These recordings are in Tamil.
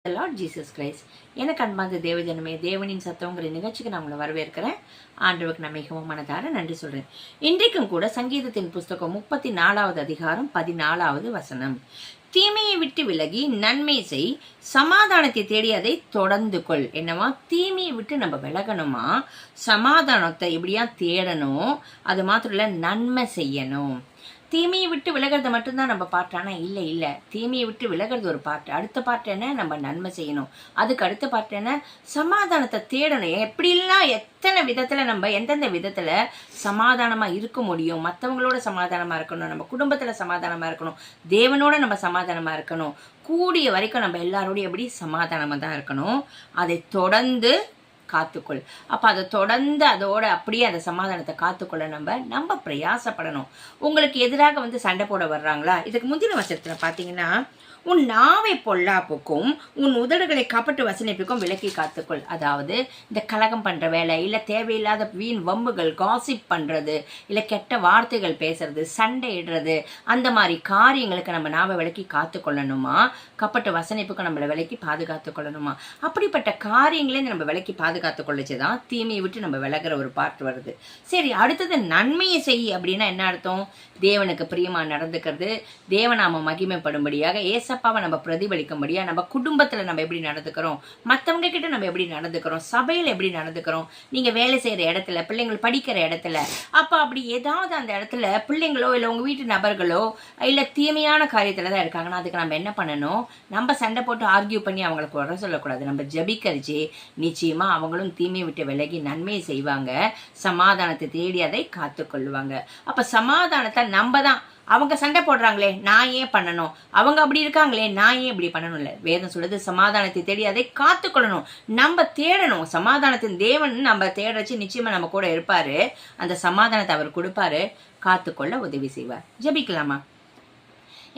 Lord Jesus Christ. எனக்கு அன்பார்ந்த தேவஜனமே, தேவனின் சத்தங்கிற நிகழ்ச்சிக்கு நான் உங்களை வரவேற்கிறேன். ஆண்டவருக்கு நான் மிகவும் மனதார நன்றி சொல்றேன். இன்றைக்கும் கூட சங்கீதத்தின் புஸ்தகம் 34வது அதிகாரம் 14வது வசனம். தீமையை விட்டு விலகி நன்மை செய், சமாதானத்தை தேடி அதை தொடர்ந்து கொள். என்னவா? தீமையை விட்டு நம்ம விலகணுமா, சமாதானத்தை எப்படியா தேடணும், அது மாத்திரம் இல்ல நன்மை செய்யணும். தீமையை விட்டு விலகிறது மட்டும்தான் நம்ம பாட்டு. ஆனால் இல்லை, தீமையை விட்டு விலகிறது ஒரு பாட்டு. அடுத்த பாட்டு என்ன? நம்ம நன்மை செய்யணும். அதுக்கு அடுத்த பாட்டு என்ன? சமாதானத்தை தேடணும். எப்படிலாம் எத்தனை விதத்தில் நம்ம எந்தெந்த விதத்தில் சமாதானமாக இருக்க முடியும். மற்றவங்களோட சமாதானமாக இருக்கணும், நம்ம குடும்பத்தில் சமாதானமாக இருக்கணும், தேவனோட நம்ம சமாதானமாக இருக்கணும். கூடிய வரைக்கும் நம்ம எல்லாரோடையும் எப்படி சமாதானமாக தான் இருக்கணும். அதை தொடர்ந்து காத்துக்கொள். அப்ப அதை தொடர்ந்து அதோட அப்படியே அந்த சமாதானத்தை காத்துக்கொள்ள நம்ம பிரயாசப்படணும். உங்களுக்கு எதிராக சண்டை போட வர்றாங்களா? இதுக்கு முந்தின வசனத்துல பாத்தீங்கன்னா, உன் நாவை பொல்லாப்புக்கும் உன் உதடுகளை கப்பட்டு வசனிப்புக்கும் விலக்கி காத்துக்கொள். அதாவது இந்த கலகம் பண்ற வேலை, இல்ல தேவையில்லாத வீண் வம்புகள், காசிப் பண்றது, இல்ல கெட்ட வார்த்தைகள் பேசுறது, சண்டை இடுறது, அந்த மாதிரி காரியங்களுக்கு நம்ம நாவை விலக்கி காத்துக்கொள்ளணுமா? கப்பட்டு வசனிப்புக்கும் நம்மளை விலக்கி பாதுகாத்து கொள்ளணுமா? அப்படிப்பட்ட காரியங்களே நம்ம விலக்கி பாதுகாத்து கொள்ளுச்சுதான் தீமையை விட்டு நம்ம விலகிற ஒரு பாட்டு வருது. சரி, அடுத்தது நன்மையை செய் அப்படின்னா என்ன அர்த்தம்? தேவனுக்கு பிரியமா நடந்துக்கிறது, தேவநாம மகிமைப்படும்படியாக, ஏசப்பாவை நம்ம பிரதிபலிக்கும்படியா, நம்ம குடும்பத்துல நம்ம எப்படி நடந்துக்கிறோம், மற்றவங்க கிட்ட நம்ம எப்படி நடந்துக்கிறோம், சபையில எப்படி நடந்துக்கிறோம், நீங்க வேலை செய்யற இடத்துல, பிள்ளைங்கள் படிக்கிற இடத்துல, அப்ப அப்படி ஏதாவது அந்த இடத்துல பிள்ளைங்களோ இல்ல உங்க வீட்டு நபர்களோ இல்ல தீமையான காரியத்துல தான் இருக்காங்கன்னா, அதுக்கு நம்ம என்ன பண்ணணும்? நம்ம சண்டை போட்டு ஆர்கியூ பண்ணி அவங்களுக்கு வர சொல்லக்கூடாது. நம்ம ஜபிக்கரிச்சு நிச்சயமா அவங்களும் தீமையை விட்டு விலகி நன்மையை செய்வாங்க, சமாதானத்தை தேடி அதை காத்து கொள்ளுவாங்க. அப்ப சமாதானத்தை நம்ம தான், அவங்க சண்டை போடுறாங்களே நான் ஏன் பண்ணணும், அவங்க அப்படி இருக்காங்களே நான் ஏன் இப்படி பண்ணணும் இல்லை. வேதம் சொல்லுது சமாதானத்தை தேடி அதை காத்துக்கொள்ளணும். நம்ம தேடணும். சமாதானத்தின் தேவன் நம்ம தேடச்சு நிச்சயமா நம்ம கூட இருப்பாரு. அந்த சமாதானத்தை அவர் கொடுப்பாரு, காத்துக்கொள்ள உதவி செய்வார். ஜெபிக்கலாமா?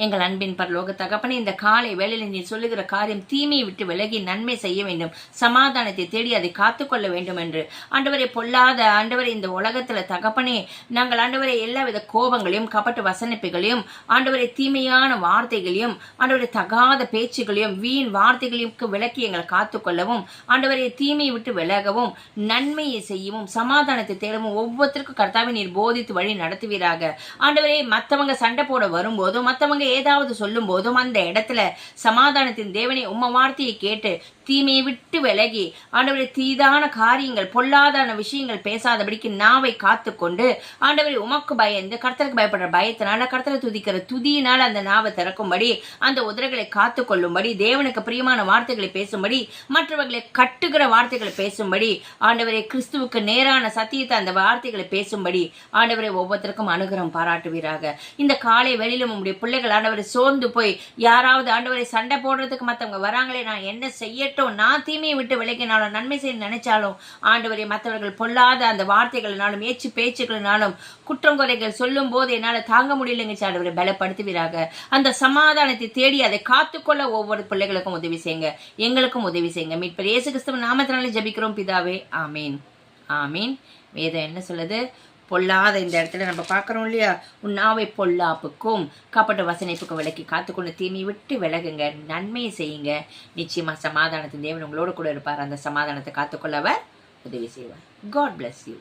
எங்கள் அன்பின் பரலோக தகப்பனே, இந்த காலை வேளையில் நீ சொல்லுகிற காரியம் தீமையை விட்டு விலகி நன்மை செய்ய வேண்டும், சமாதானத்தை தேடி அதை காத்துக்கொள்ள வேண்டும் என்று ஆண்டவரை பொல்லாத ஆண்டவரை இந்த உலகத்துல தகப்பனே, நாங்கள் ஆண்டவரை எல்லாவித கோபங்களையும் கபட்டு வசனிப்புகளையும் ஆண்டவரை தீமையான வார்த்தைகளையும் ஆண்டவரை தகாத பேச்சுகளையும் வீண் வார்த்தைகளையும் விலக்கி எங்களை காத்துக்கொள்ளவும், ஆண்டவரை தீமையை விட்டு விலகவும் நன்மையை செய்யவும் சமாதானத்தை தேடவும் ஒவ்வொருத்தருக்கும் கர்த்தாவை நீர் போதித்து வழி நடத்துவீராக. ஆண்டவரை மற்றவங்க சண்டை போட வரும்போதும் மற்றவங்க ஏதாவது சொல்லும் போதும் அந்த இடத்துல சமாதானத்தின் தேவனை உம்ம வார்த்தையை கேட்டு தீமையை விட்டு விலகி ஆண்டவரை தீதான காரியங்கள் பொல்லாதான விஷயங்கள் பேசாதபடிக்கு நாவை காத்துக்கொண்டு ஆண்டவரை உமக்கு பயந்து கர்த்தருக்கு பயப்படுற பயத்தினால கர்த்தரை துதிக்கிற துதியினால் அந்த நாவை திறக்கும்படி, அந்த உதடுகளை காத்து கொள்ளும்படி, தேவனுக்கு பிரியமான வார்த்தைகளை பேசும்படி, மற்றவர்களை கட்டுகிற வார்த்தைகளை பேசும்படி, ஆண்டவரை கிறிஸ்துவுக்கு நேரான சத்தியத்தை அந்த வார்த்தைகளை பேசும்படி ஆண்டவரை ஒவ்வொருத்தருக்கும் அனுகிரகம் பாராட்டுவீராக. இந்த காலை வெளியிலும் உங்களுடைய பிள்ளைகள் ஆண்டவரை சோர்ந்து போய் யாராவது ஆண்டவரை சண்டை போடுறதுக்கு மற்றவங்க வராங்களே, நான் என்ன செய்ய, நான் தீமையை விட்டு விலகினாலும் நன்மை செய்ய நினைச்சாலும் ஆண்டவரை மற்றவர்கள் பொல்லாத அந்த வார்த்தைகளினாலும் ஏச்சு பேச்சுகளினாலும் குற்றங்குறைகள் சொல்லும் போது என்னால தாங்க முடியலைங்க. ஆண்டவரை பலப்படுத்துவீராக. அந்த சமாதானத்தை தேடி அதை காத்துக்கொள்ள ஒவ்வொரு பிள்ளைகளுக்கும் உதவி செய்யுங்க, எங்களுக்கும் உதவி செய்யுங்க. மீட்பர் இயேசு கிறிஸ்துவின் நாமத்தினாலே ஜெபிக்கிறோம் பிதாவே, ஆமீன் ஆமீன். வேதம் என்ன சொல்லுது? பொல்லாத இந்த இடத்துல நம்ம பார்க்குறோம் இல்லையா, உன்னாவை பொல்லாப்புக்கும் காப்பட்ட வசனிப்புக்கும் விலக்கி காத்துக்கொண்டு தீமையை விட்டு விலகுங்க, நன்மையை செய்யுங்க. நிச்சயமா சமாதானத்தின் தேவன் உங்களோட கூட இருப்பார். அந்த சமாதானத்தை காத்துக்கொள்ள அவர் உதவி செய்வார். God bless you.